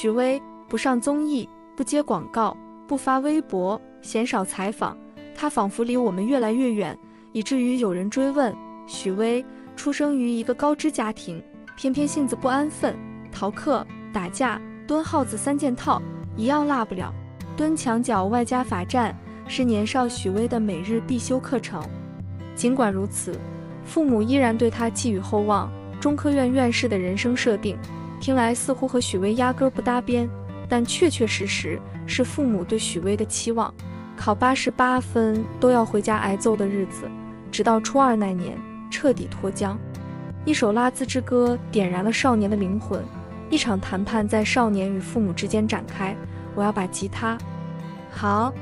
许巍不上综艺，不接广告，不发微博，鲜少采访，他仿佛离我们越来越远，以至于有人追问，许巍出生于一个高知家庭，偏偏性子不安分，逃课、打架、蹲耗子3件套，一样落不了。蹲墙角外加罚站是年少许巍的每日必修课程。尽管如此，父母依然对他寄予厚望。中科院院士的人生设定听来似乎和许巍压根不搭边，但确确实实是父母对许巍的期望。考88分都要回家挨揍的日子，直到初2那年彻底脱缰。一首拉兹之歌点燃了少年的灵魂，一场谈判在少年与父母之间展开。我要把吉他。好，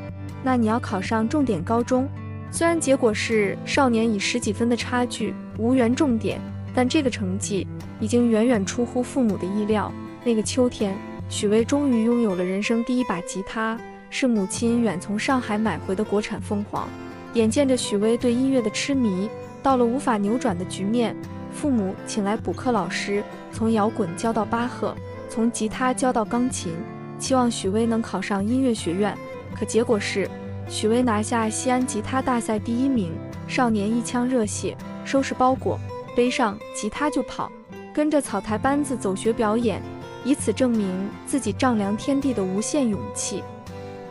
那你要考上重点高中。虽然结果是少年以10几分的差距无缘重点，但这个成绩已经远远出乎父母的意料。那个秋天，许巍终于拥有了人生第一把吉他，是母亲远从上海买回的国产凤凰。眼见着许巍对音乐的痴迷到了无法扭转的局面，父母请来补课老师，从摇滚教到巴赫，从吉他教到钢琴，期望许巍能考上音乐学院。可结果是，许巍拿下西安吉他大赛第1名。少年一腔热血，收拾包裹，背上吉他就跑，跟着草台班子走学表演，以此证明自己丈量天地的无限勇气。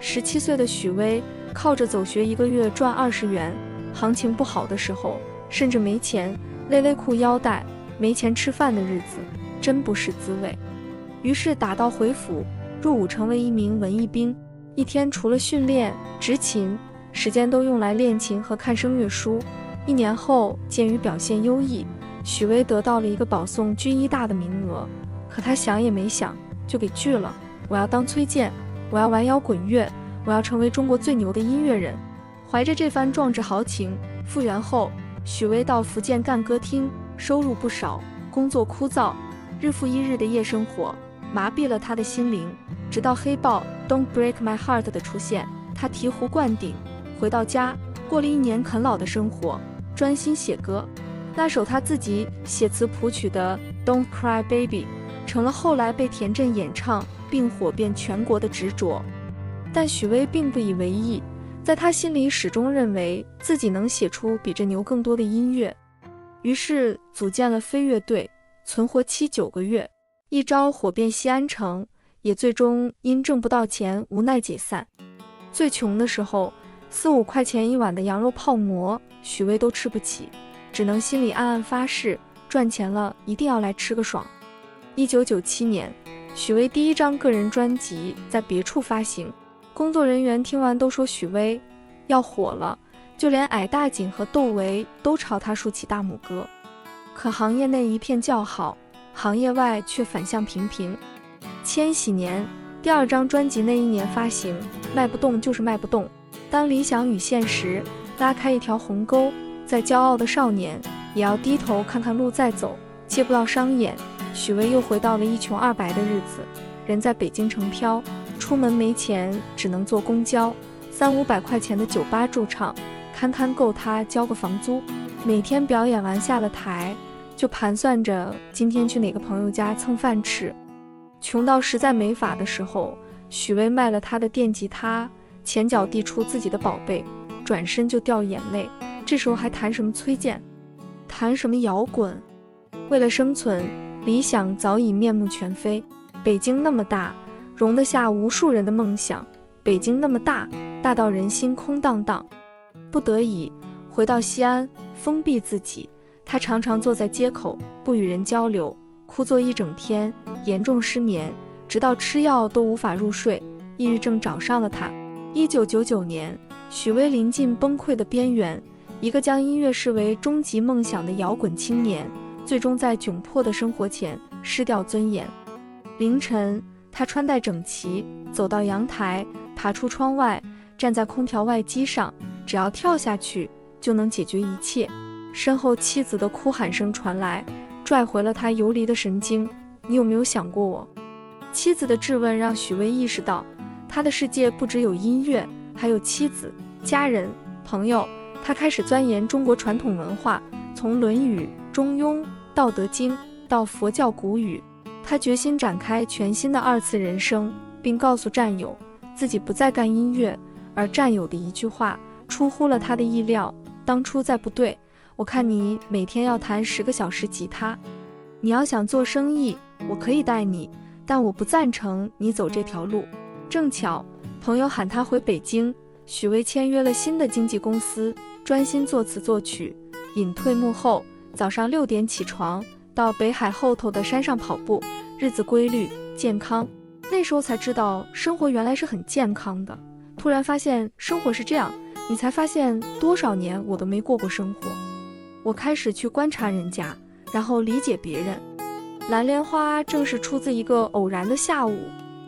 17岁的许巍靠着走学1个月赚20元，行情不好的时候甚至没钱，勒勒裤腰带，没钱吃饭的日子真不是滋味。于是打道回府，入伍成为一名文艺兵，一天除了训练、执勤，时间都用来练琴和看声乐书。1年后，鉴于表现优异，许巍得到了一个保送军医大的名额。可他想也没想就给拒了。我要当崔健，我要玩摇滚乐，我要成为中国最牛的音乐人。怀着这番壮志豪情，复员后，许巍到福建干歌厅，收入不少，工作枯燥，日复一日的夜生活麻痹了他的心灵。直到黑豹 Don't Break My Heart 的出现，他醍醐灌顶，回到家过了1年啃老的生活，专心写歌。那首他自己写词谱曲的 Don't Cry Baby 成了后来被田震演唱并火遍全国的执着。但许巍并不以为意，在他心里始终认为自己能写出比这牛更多的音乐，于是组建了飞乐队，存活期9个月，一朝火遍西安城，也最终因挣不到钱无奈解散。最穷的时候，4、5块钱一碗的羊肉泡馍，许巍都吃不起，只能心里暗暗发誓，赚钱了一定要来吃个爽。1997年，许巍第1张个人专辑在别处发行，工作人员听完都说许巍要火了，就连矮大紧和窦唯都朝他竖起大拇哥。可行业内一片叫好，行业外却反向平平。千禧年第2张专辑那一年发行，卖不动就是卖不动。当理想与现实拉开一条鸿沟，再骄傲的少年也要低头看看路再走，借不到商演。许巍又回到了一穷二白的日子，人在北京城漂，出门没钱只能坐公交，3、500块钱的酒吧驻唱，堪堪够他交个房租。每天表演完下了台，就盘算着今天去哪个朋友家蹭饭吃。穷到实在没法的时候，许巍卖了他的电吉他，前脚递出自己的宝贝，转身就掉眼泪。这时候还谈什么崔健，谈什么摇滚？为了生存，理想早已面目全非。北京那么大，容得下无数人的梦想。北京那么大，大到人心空荡荡。不得已回到西安，封闭自己。他常常坐在街口，不与人交流，枯坐一整天，严重失眠，直到吃药都无法入睡，抑郁症找上了他。1999年，许巍临近崩溃的边缘，一个将音乐视为终极梦想的摇滚青年，最终在窘迫的生活前失掉尊严。凌晨，他穿戴整齐，走到阳台，爬出窗外，站在空调外机上，只要跳下去就能解决一切。身后妻子的哭喊声传来，拽回了他游离的神经。你有没有想过我？妻子的质问让许巍意识到，他的世界不只有音乐，还有妻子、家人、朋友。他开始钻研中国传统文化，从《论语》《中庸》《道德经》到佛教古语，他决心展开全新的2次人生，并告诉战友自己不再干音乐，而战友的一句话出乎了他的意料：当初再不对，我看你每天要弹10个小时吉他。你要想做生意，我可以带你，但我不赞成你走这条路。正巧朋友喊他回北京，许巍签约了新的经纪公司，专心作词作曲，隐退幕后，早上6点起床，到北海后头的山上跑步，日子规律健康。那时候才知道生活原来是很健康的，突然发现生活是这样，你才发现多少年我都没过过生活。我开始去观察人家，然后理解别人。蓝莲花正是出自一个偶然的下午，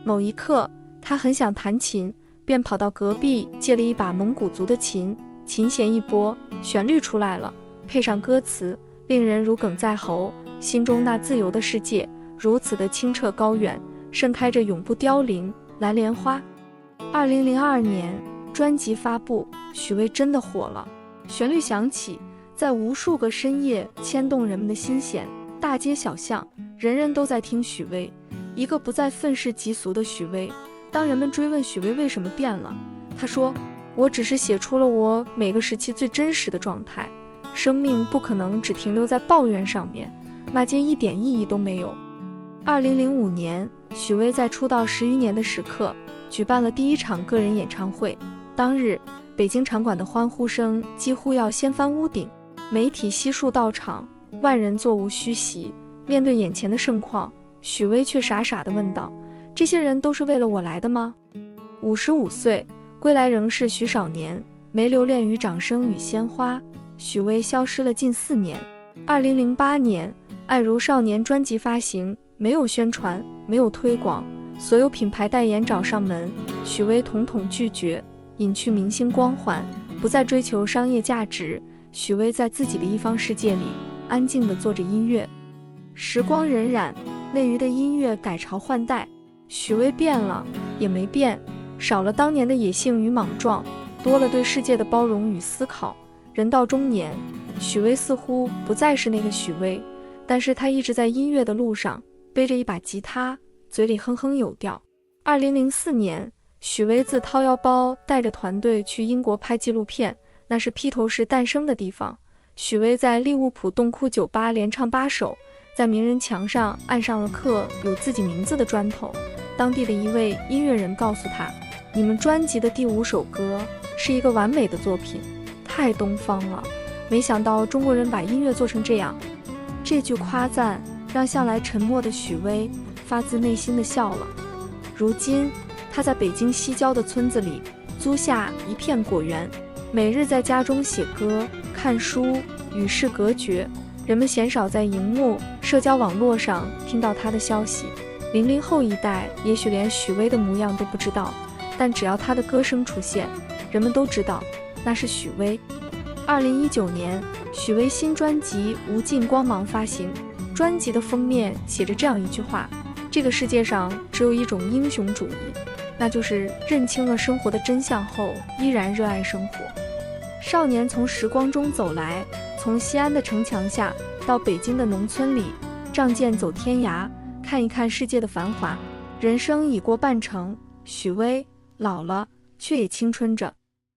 某一刻他很想弹琴，便跑到隔壁借了一把蒙古族的琴，琴弦一拨，旋律出来了，配上歌词，令人如鲠在喉，心中那自由的世界如此的清澈高远，盛开着永不凋零蓝莲花。2002年专辑发布，许巍真的火了，旋律响起，在无数个深夜牵动人们的心弦，大街小巷人人都在听许巍，一个不再愤世嫉俗的许巍。当人们追问许巍为什么变了，他说，我只是写出了我每个时期最真实的状态，生命不可能只停留在抱怨上面，骂街一点意义都没有。2005年许巍在出道10余年的时刻举办了第1场个人演唱会，当日北京场馆的欢呼声几乎要掀翻屋顶，媒体悉数到场，万人座无虚席。面对眼前的盛况，许巍却傻傻地问道，这些人都是为了我来的吗？55岁归来仍是许少年，没留恋于掌声与鲜花。许巍消失了近4年。2008年爱如少年专辑发行，没有宣传，没有推广，所有品牌代言找上门，许巍统统拒绝，隐去明星光环，不再追求商业价值。许巍在自己的一方世界里安静地做着音乐。时光荏苒，内娱的音乐改朝换代，许巍变了也没变，少了当年的野性与莽撞，多了对世界的包容与思考。人到中年，许巍似乎不再是那个许巍，但是他一直在音乐的路上，背着一把吉他，嘴里哼哼有调。2004年许巍自掏腰包带着团队去英国拍纪录片，那是披头士诞生的地方。许巍在利物浦洞窟酒吧连唱8首，在名人墙上按上了刻有自己名字的砖头。当地的一位音乐人告诉他，你们专辑的第5首歌是一个完美的作品，太东方了，没想到中国人把音乐做成这样。这句夸赞让向来沉默的许巍发自内心的笑了。如今他在北京西郊的村子里租下一片果园，每日在家中写歌看书，与世隔绝，人们鲜少在荧幕社交网络上听到他的消息。00后一代也许连许巍的模样都不知道，但只要他的歌声出现，人们都知道那是许巍。2019年许巍新专辑《无尽光芒》发行，专辑的封面写着这样一句话，这个世界上只有一种英雄主义，那就是认清了生活的真相后依然热爱生活。少年从时光中走来，从西安的城墙下到北京的农村里，仗剑走天涯，看一看世界的繁华。人生已过半程，许巍老了却也青春着。